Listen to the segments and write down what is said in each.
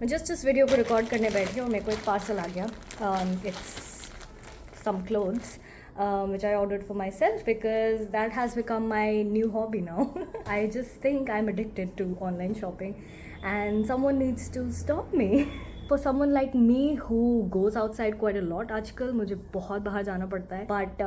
मैं जस्ट इस वीडियो को रिकॉर्ड करने बैठी हूँ, मेरे को एक पार्सल आ गया. It's some clothes which I ordered for myself because that has become my new hobby now. I just think I'm addicted to online shopping and someone needs to stop me. For someone like me who goes outside quite a lot, आजकल मुझे बहुत बाहर जाना पड़ता है, but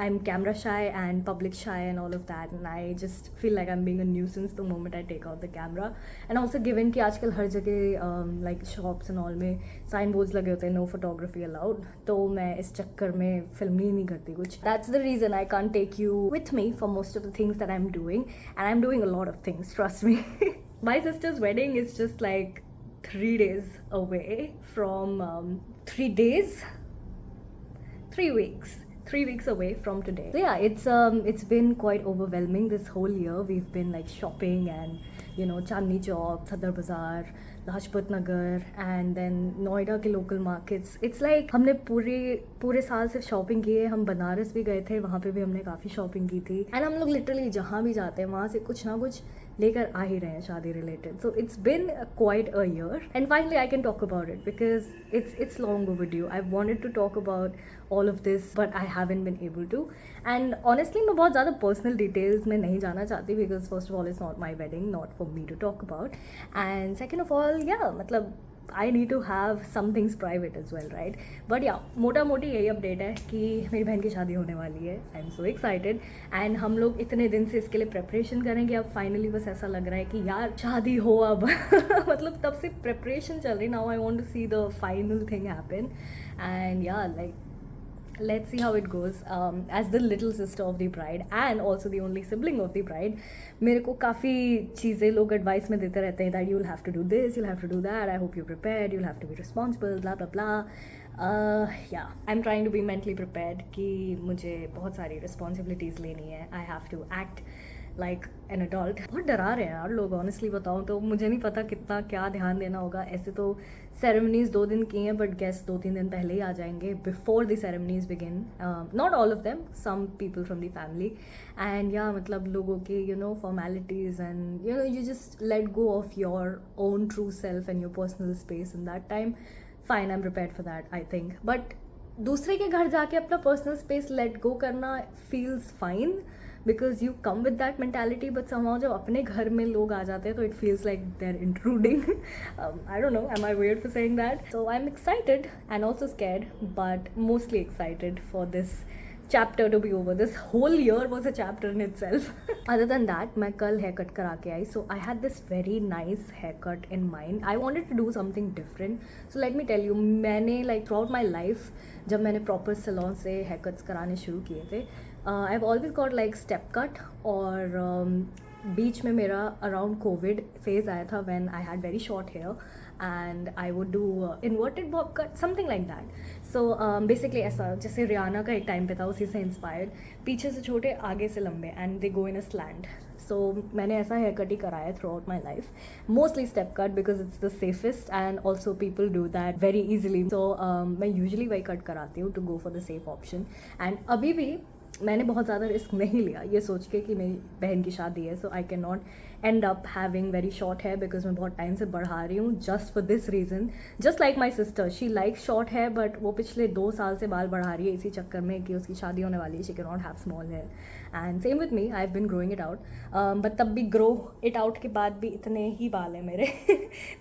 I'm camera shy and public shy and all of that, and I just feel like I'm being a nuisance the moment I take out the camera. And also given कि आजकल हर जगह like shops and all में sign boards लगे होते हैं no photography allowed, तो मैं इस चक्कर में फिल्म ही नहीं करती कुछ. That's the reason I can't take you with me for most of the things that I'm doing, and I'm doing a lot of things, trust me. My sister's wedding is just like 3 days away from 3 days, 3 weeks, 3 weeks away from today. So yeah, it's been quite overwhelming this whole year. We've been like shopping and Chandni Chowk, Sadar Bazaar, Lajpat Nagar, and then Noida के local markets. It's like हमने पूरे साल सिर्फ shopping की है. हम बनारस भी गए थे, वहाँ पे भी हमने काफ़ी शॉपिंग की थी. एंड हम लोग लिटरली जहाँ भी जाते हैं वहाँ से कुछ ना कुछ लेकर आ ही रहे हैं शादी related. So it's been quite a year and finally I can talk about it because it's long overdue. I wanted to talk about all of this but I haven't been able to. And honestly मैं बहुत ज़्यादा personal details में नहीं जाना चाहती because first of all it's not my wedding, not for me to talk about, and second of all yeah मतलब I need to have some things private as well, right? But yeah, मोटा मोटी यही update है कि मेरी बहन की शादी होने वाली है. I am so excited and हम लोग इतने दिन से इसके लिए प्रेपरेशन करेंगे. अब फाइनली बस ऐसा लग रहा है कि यार शादी हो अब. मतलब तब से प्रेपरेशन चल रही. Now I want to see the final thing happen and yeah like let's see how it goes. As the little sister of the bride and also the only sibling of the bride, मेरे को काफ़ी चीज़ें लोग advice में देते रहते हैं that you'll have to do this, you'll have to do that, I hope you're prepared, you'll have to be responsible, blah blah blah. Yeah, I'm trying to be mentally prepared कि मुझे बहुत सारी responsibilities लेनी है. I have to act like an adult. बहुत डरा रहे हैं यार लोग, ऑनेस्टली बताऊँ तो. मुझे नहीं पता कितना क्या ध्यान देना होगा. ऐसे तो सेरेमनीज 2 दिन की हैं बट गेस्ट 2-3 दिन पहले ही आ जाएंगे before the ceremonies begin. Not all of them, some people from the family. And yeah मतलब लोगों के formalities and you just let go of your own true self and your personal space in that time. Fine, I am prepared for that I think. But दूसरे के घर जाके अपना personal space let go करना feels fine because you come with that mentality, but somehow जब अपने घर में लोग आ जाते हैं तो it feels like they're intruding. I don't know, am I weird for saying that? So I'm excited and also scared, but mostly excited for this chapter to be over. This whole year was a chapter in itself. Other than that, मैं कल haircut करा के आई. So I had this very nice haircut in mind. I wanted to do something different. So let me tell you, मैंने like throughout my life जब मैंने proper salon से haircuts कराने शुरू किए थे, I've always got like step cut और बीच में मेरा around COVID phase आया था when I had very short hair and I would do inverted bob cut, something like that. So basically ऐसा जैसे रियाना का एक टाइम पे था, उसी से इंस्पायर्ड. पीछे से छोटे, आगे से लंबे, एंड दे गो इन अ स्लैंड. सो मैंने ऐसा हेयर कट ही कराया throughout my life. Mostly step cut because it's the safest and also people do that very easily. So मैं यूजली वही कट कराती हूँ to go for the safe option. And अभी भी मैंने बहुत ज़्यादा रिस्क नहीं लिया ये सोच के कि मेरी बहन की शादी है. So I can not end up having very short hair because मैं बहुत टाइम से बढ़ा रही हूँ just for this reason. Just like my sister, she like short hair but वो पिछले 2 साल से बाल बढ़ा रही है इसी चक्कर में कि उसकी शादी होने वाली है. She can not have small hair and same with me. I have been growing it out but तब भी ग्रो इट आउट के बाद भी इतने ही बाल हैं मेरे.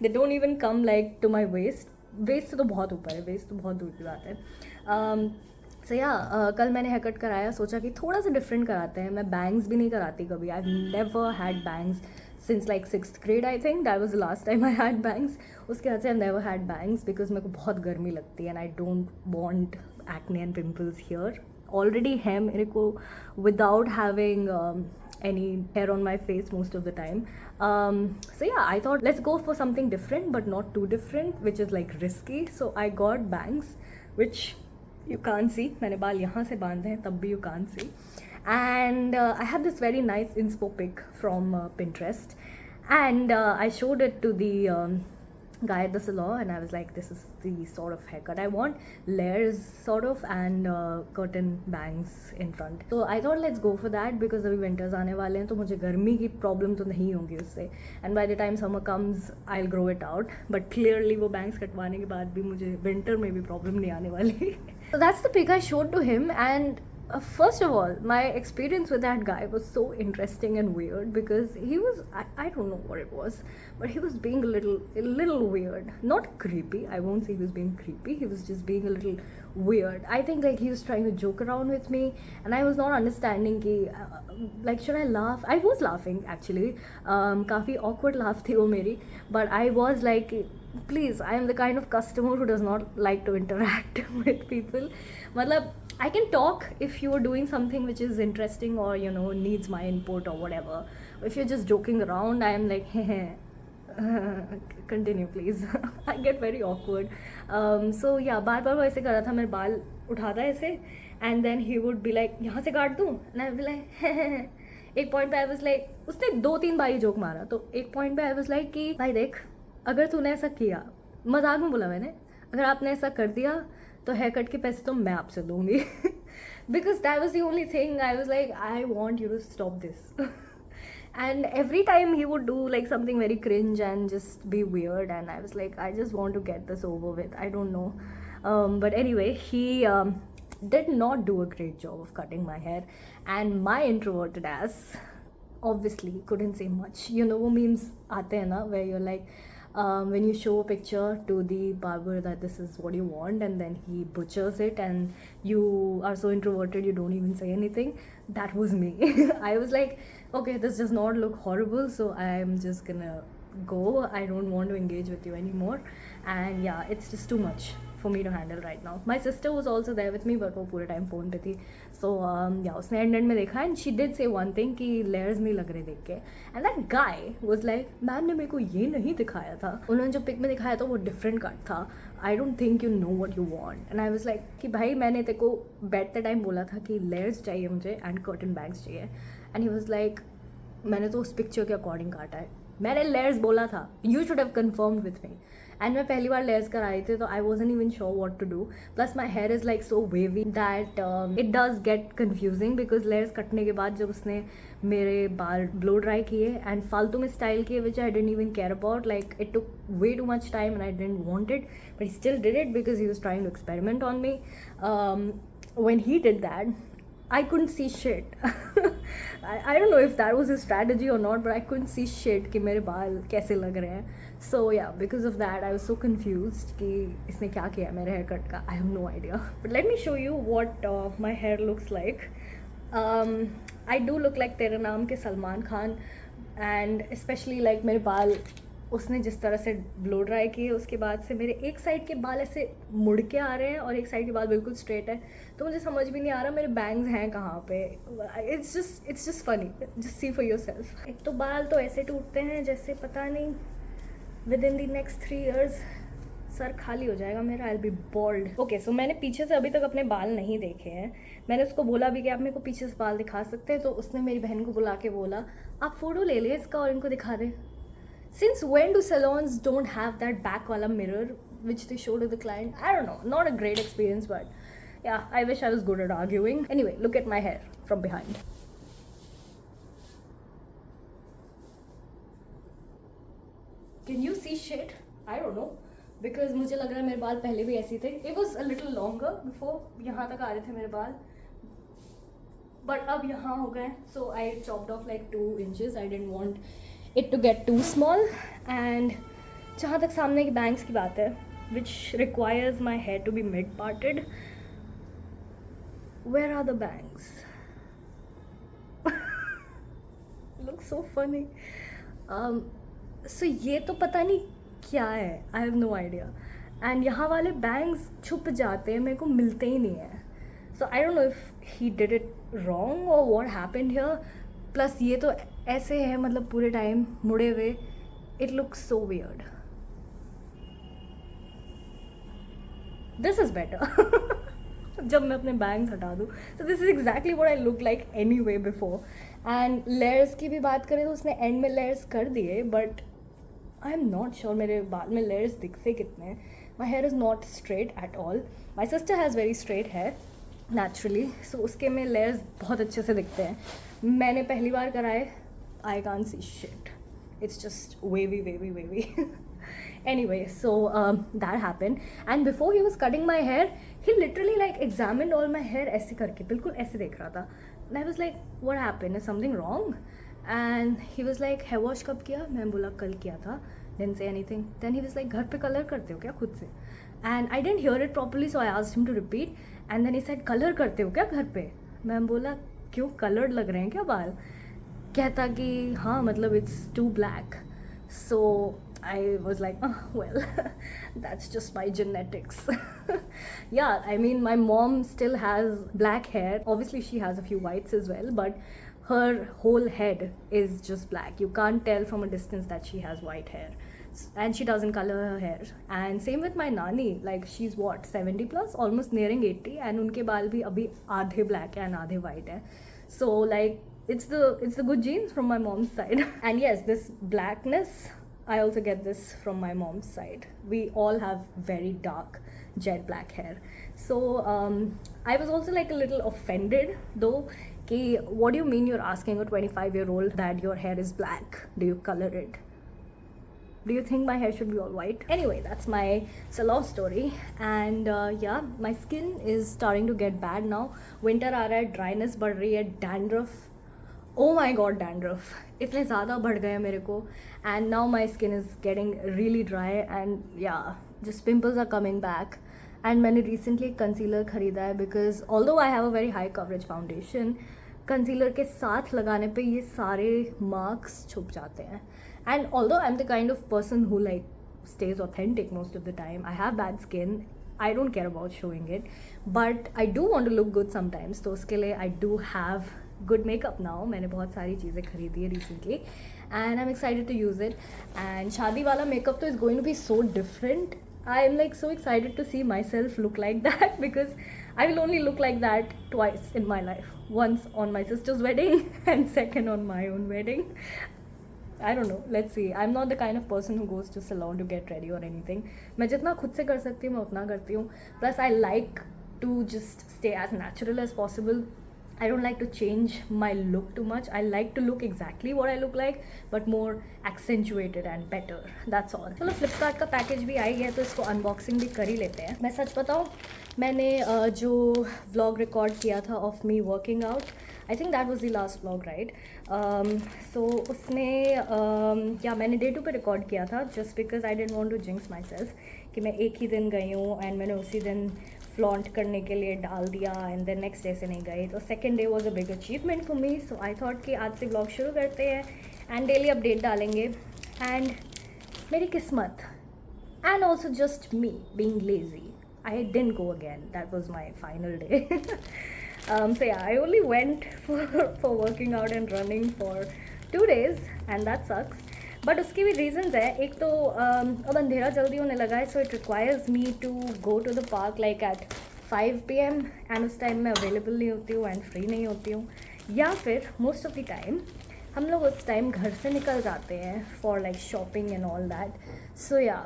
They don't even come like to my waist. Waist से तो बहुत ऊपर है, वेस्ट तो बहुत दूर की बात है. सो या कल मैंने हेयर कट कराया. सोचा कि थोड़ा सा डिफरेंट कराते हैं. मैं बैंग्स भी नहीं कराती कभी. I never had bangs since like 6th grade I think. That was the last time I had bangs. उसके बाद से I never had bangs because मेरे को बहुत गर्मी लगती है and I don't want acne and pimples here. Already है मेरे को without having any hair on my face most of the time. So yeah, I thought let's go for something different but not too different, which is like risky. So I got bangs which you can't see. मैंने बाल यहाँ से बांधे हैं तब भी you can't see. And I have this very nice inspo pic from Pinterest and I showed it to the guy at the salon, and I was like, this is the sort of haircut I want, layers sort of, and curtain bangs in front. So I thought let's go for that because अभी winters आने वाले हैं तो मुझे गर्मी की problem तो नहीं होगी उससे, and by the time summer comes I'll grow it out, but clearly वो bangs कटवाने के बाद भी मुझे winter में भी problem नहीं आने वाली. So that's the pic I showed to him, and first of all, my experience with that guy was so interesting and weird because he was, I don't know what it was, but he was being a little weird. Not creepy, I won't say he was being creepy, he was just being a little weird. I think like he was trying to joke around with me, and I was not understanding ki, like should I laugh? I was laughing actually, काफ़ी awkward laugh थी वो मेरी, but I was like, please, I am the kind of customer who does not like to interact with people. मतलब I can talk if you are doing something which is interesting or you know needs my input or whatever. If you're just joking around, I am like, continue please. I get very awkward. So yeah, बार बार वो ऐसे कर रहा था, मेरे बाल उठाता है ऐसे, and then he would be like, यहाँ से काट दूँ, and I would be like, एक पॉइंट पे I was like, उसने 2-3 बार ही जोक मारा, तो एक पॉइंट पे I was like कि भाई देख, अगर तूने ऐसा किया, मजाक में बोला मैंने, अगर आपने ऐसा कर दिया तो हेयर कट के पैसे तो मैं आपसे दूंगी. Because that was the only thing I was like, I want you to stop this. And every time he would do like something very cringe and just be weird, and I was like, I just want to get this over with, I don't know. But anyway, he did not do a great job of cutting my hair, and my introverted ass obviously couldn't say much. You know वो memes आते हैं ना where you're like, when you show a picture to the barber that this is what you want, and then he butchers it and you are so introverted you don't even say anything. That was me. I was like, okay, this does not look horrible, so I'm just gonna go. I don't want to engage with you anymore, and yeah, it's just too much for me to handle right now. My sister was also there with me, but वो पूरे time phone पे थी. So yeah, उसने and में देखा, and she did say one thing कि layers नहीं लग रहे देख के, and that guy was like, ma'am ने मेरे को ये नहीं दिखाया था, उन्होंने जो पिक में दिखाया था वो डिफरेंट कट था, I don't think you know what you want. And I was like कि भाई मैंने तेरे को बैठते टाइम बोला था कि layers चाहिए मुझे and curtain bangs चाहिए, and he was like, मैंने तो उस पिक्चर के अकॉर्डिंग काटा है, मैंने लेयर्स बोला था, you should have confirmed with me. And मैं पहली बार लेयर्स कराई थी तो I wasn't even sure what to do. Plus my hair is like so wavy that it does get confusing, because layers कटने के बाद जब उसने मेरे बाल ब्लो ड्राई किए एंड फालतू में स्टाइल किए which I didn't even care about, like it took way too much time and I didn't want it, but he still did it because he was trying to experiment on me. When he did that, I couldn't see shit. I don't know if that was his strategy or not, but I couldn't see shit कि मेरे बाल कैसे लग रहे हैं. So yeah, because of that I was so confused कि इसने क्या किया मेरे hair cut का. I have no idea. But let me show you what my hair looks like. I do look like तेरे नाम के Salman Khan, and especially like मेरे बाल उसने जिस तरह से ब्लो ड्राई किए उसके बाद से मेरे एक साइड के बाल ऐसे मुड़ के आ रहे हैं और एक साइड के बाल बिल्कुल स्ट्रेट है, तो मुझे समझ भी नहीं आ रहा मेरे बैंग्स हैं कहाँ पे. It's just funny, just see for yourself. एक तो बाल तो ऐसे टूटते हैं जैसे पता नहीं within the next 3 years सर खाली हो जाएगा मेरा, I will be bald. Okay, so मैंने पीछे से अभी तक अपने बाल नहीं देखे हैं. मैंने उसको बोला भी कि आप मेरे को पीछे से बाल दिखा सकते हैं, तो उसने मेरी बहन को बुला के बोला आप फ़ोटो ले ले इसका और इनको दिखा दें. Since when do salons don't have that back wala mirror which they show to the client? I don't know, not a great experience, but yeah, I wish I was good at arguing. Anyway, look at my hair from behind. Can you see shit? I don't know, because मुझे लग रहा है मेरे बाल पहले भी ऐसे थे. It was a little longer before, यहाँ तक आ रहे थे मेरे बाल, but अब यहाँ हो गए. So I chopped off like 2 inches. I didn't want it to get too small. And जहाँ तक सामने की bangs की बात है, which requires my hair to be mid parted, where are the bangs? Looks so funny. So ये तो पता नहीं क्या है, I have no idea. And यहाँ वाले bangs छुप जाते हैं, मेरे को मिलते ही नहीं है. So I don't know if he did it wrong or what happened here. Plus ये तो ऐसे है मतलब पूरे टाइम मुड़े हुए. It looks so weird. This is better जब मैं अपने बैंग्स हटा दूँ. तो this is exactly what I look like any way before. And layers की भी बात करें तो उसने एंड में लेयर्स कर दिए, but I am not sure मेरे बाल में लेयर्स दिखते कितने हैं. My hair is not straight at all. My sister has very straight hair naturally, so उसके में लेयर्स बहुत अच्छे से दिखते हैं. मैंने पहली बार कराए, आई कान सी shit, it's just wavy. Anyway, so that happened, and before he was cutting my hair, he literally like examined all my hair ऐसे करके, बिल्कुल ऐसे देख रहा था. And I was like, what happened, is something wrong? And he was like, hair wash कब किया? मैं बोला कल किया था. Didn't say anything. Then he was like, घर पे कलर करते हो क्या खुद से? And I didn't hear it properly, so I asked him to repeat. And then he said, colour करते हो क्या घर पे? मैं बोला क्यों, कलर्ड लग रहे हैं क्या बाल? कहता कि हाँ मतलब it's too black. So I was like well that's just my genetics. या I mean my mom still has black hair. Obviously she has a few whites as well, but her whole head is just black. You can't tell from a distance that she has white hair, and she doesn't color her hair. And same with my nani, like she's what 70 plus, almost nearing 80, and उनके बाल भी अभी आधे black है and आधे white है. So like it's the good genes from my mom's side. And yes, this blackness, I also get this from my mom's side. We all have very dark jet black hair. So I was also like a little offended though. Ki, what do you mean you're asking a 25-year-old that your hair is black? Do you color it? Do you think my hair should be all white? Anyway, that's my salon story. And yeah, my skin is starting to get bad now. Winter आ रहा है, dryness बढ़ रही है, dandruff. Oh my god, dandruff. इतने ज़्यादा बढ़ गए हैं मेरे को. And now my skin is getting really dry, and yeah, just pimples are coming back. And मैंने recently concealer खरीदा है because although I have a very high coverage foundation, concealer के साथ लगाने पे ये सारे मार्क्स छुप जाते हैं. And although I'm the kind of person who like stays authentic most of the time, I have bad skin, I don't care about showing it, but I do want to look good sometimes. तो उसके लिए I do have good makeup now. मैंने बहुत सारी चीज़ें खरीदी है recently, and I'm excited to use it. And शादी वाला makeup तो is going to be so different. I'm like so excited to see myself look like that because I will only look like that twice in my life. Once on my sister's wedding and second on my own wedding. I don't know, let's see. I'm not the kind of person who goes to salon to get ready or anything. मैं जितना खुद से कर सकती हूँ मैं उतना करती हूँ. Plus I like to just stay as natural as possible. I don't like to change my look too much. I like to look exactly what I look like, but more accentuated and better. That's all. चलो फ्लिपकार्ट का package भी आ गया तो इसको unboxing भी कर ही लेते हैं. मैं सच बताऊँ, मैंने जो व्लॉग रिकॉर्ड किया था of me working out, I think that was the last vlog right. So उसमें या मैंने डे 2 पे रिकॉर्ड किया था just because I didn't want to jinx myself कि मैं एक ही दिन गई हूँ एंड मैंने उसी दिन फ्लॉन्ट करने के लिए डाल दिया एंड देन नेक्स्ट डे से नहीं गई. तो second day was a big achievement for me. So I thought कि आज से व्लॉग शुरू करते हैं एंड डेली अपडेट डालेंगे. एंड मेरी किस्मत and also just me being lazy, I didn't go again. That was my final day. So yeah, I only went for working out and running for 2 days, and that sucks. But उसके भी reasons है. एक तो अब अंधेरा जल्दी होने लगा है, so it requires me to go to the park like at 5 PM, and उस टाइम मैं available नहीं होती हूँ and free नहीं होती हूँ. या फिर most of the time हम लोग उस टाइम घर से निकल जाते हैं for like shopping and all that. So yeah,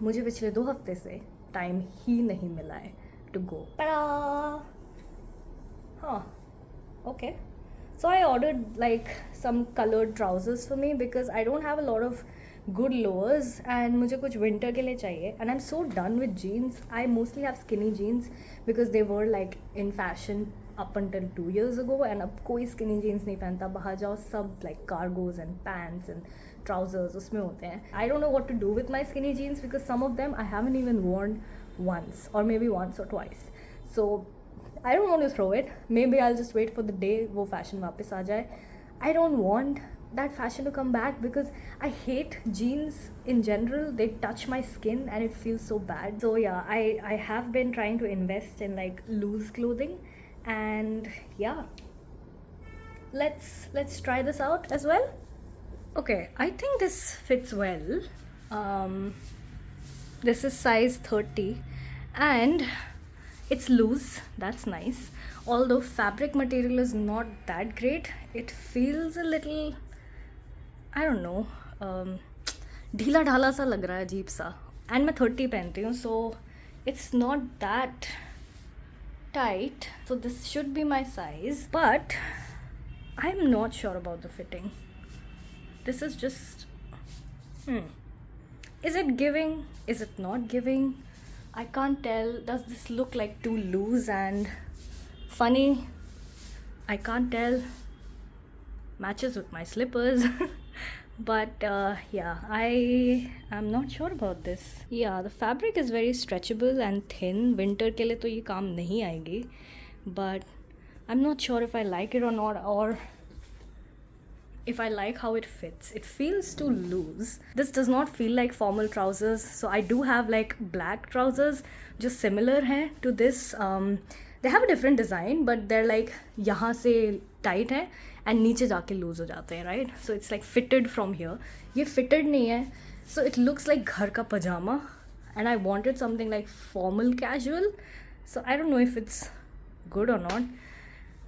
मुझे पिछले 2 हफ्ते से टाइम ही नहीं मिला है टू गो. हाँ, okay. So I ordered like some colored trousers for me because I don't have a lot of good lowers and मुझे कुछ winter के लिए चाहिए. And I'm so done with jeans. I mostly have skinny jeans because they were like in fashion up until 2 years ago, and अब कोई skinny jeans नहीं पहनता. बाहर जाओ सब like cargos and pants and trousers उसमें होते हैं. I don't know what to do with my skinny jeans because some of them I haven't even worn once or maybe once or twice. So I don't want to throw it. Maybe I'll just wait for the day वो fashion वापस आ जाए. I don't want that fashion to come back because I hate jeans in general. They touch my skin and it feels so bad. So yeah, I have been trying to invest in like loose clothing, and yeah, let's try this out as well. Okay, I think this fits well. This is size 30 and it's loose. That's nice. Although fabric material is not that great, it feels a little, I don't know, ढीला ढाला सा लग रहा है, अजीब सा. And मैं 30 पहनती हूँ, so it's not that tight, so this should be my size, but I'm not sure about the fitting. This is just is it giving, is it not giving? I can't tell. Does this look like too loose and funny? I can't tell. Matches with my slippers. But yeah, I am not sure about this. Yeah, the fabric is very stretchable and thin. Winter के लिए तो ये काम नहीं आएगी, but I'm not sure if I like it or not, or if I like how it fits. It feels too loose. This does not feel like formal trousers. So I do have like black trousers just similar हैं to this. They have a different design, but they're like यहाँ से tight है and नीचे जाके loose हो जाते हैं, right? So it's like fitted from here. ये fitted नहीं है, so it looks like घर का pajama, and I wanted something like formal casual. So I don't know if it's good or not.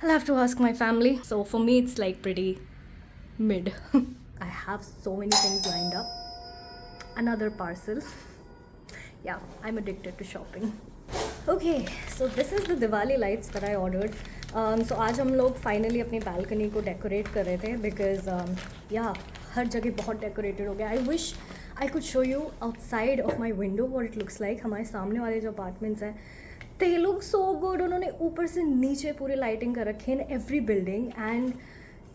I'll have to ask my family. So for me, it's like pretty mid. I have so many things lined up. Another parcel. Yeah, I'm addicted to shopping. Okay, so this is the Diwali lights that I ordered. So आज हम लोग finally अपनी balcony को decorate कर रहे थे, because हर जगह बहुत डेकोरेटेड हो गया. I wish I could show you outside of my window what it looks like. हमारे सामने वाले जो अपार्टमेंट्स हैं, दे लुक सो गुड. उन्होंने ऊपर से नीचे पूरी लाइटिंग कर रखी है in every building, and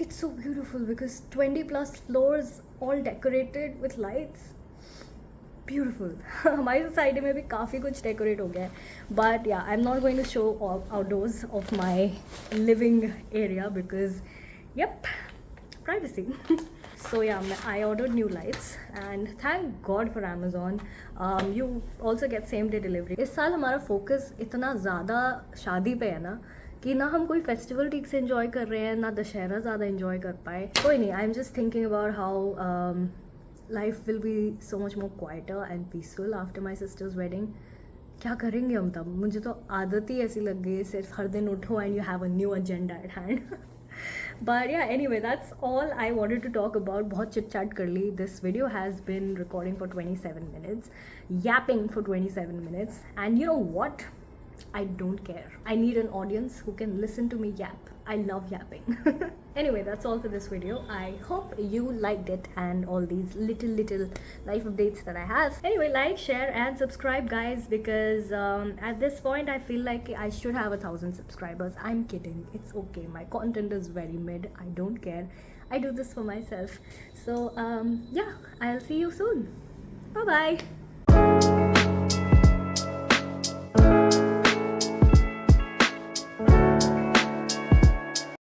it's so beautiful because 20 plus floors all decorated with lights. Beautiful. हमारी सोसाइटी में भी काफ़ी कुछ डेकोरेट हो गया है, but yeah, I'm not going to show all outdoors of my living area because yep, privacy. So yeah, I ordered new lights and thank God for Amazon. You also get same day delivery. इस साल हमारा focus इतना ज़्यादा शादी पे है ना कि ना हम कोई फेस्टिवल ठीक से इन्जॉय कर रहे हैं, ना दशहरा ज़्यादा इन्जॉय कर पाए. कोई नहीं, I am just thinking about how life will be so much more quieter and peaceful after my sisters wedding. क्या करेंगे हम तब? मुझे तो आदत ही ऐसी लग गई है, सिर्फ हर दिन उठो and you have a new agenda eight hand. But yeah, anyway, that's all I wanted to talk about. बहुत chit chat कर ली. This video has been recording for 27 minutes, yapping for 27 minutes, and you know what? I don't care. I need an audience who can listen to me yap. I love yapping. Anyway, that's all for this video. I hope you liked it and all these little life updates that I have. Anyway, like, share and subscribe, guys, because at this point I feel like I should have 1,000 subscribers. I'm kidding. It's okay. My content is very mid. I don't care. I do this for myself. So yeah, I'll see you soon. Bye bye.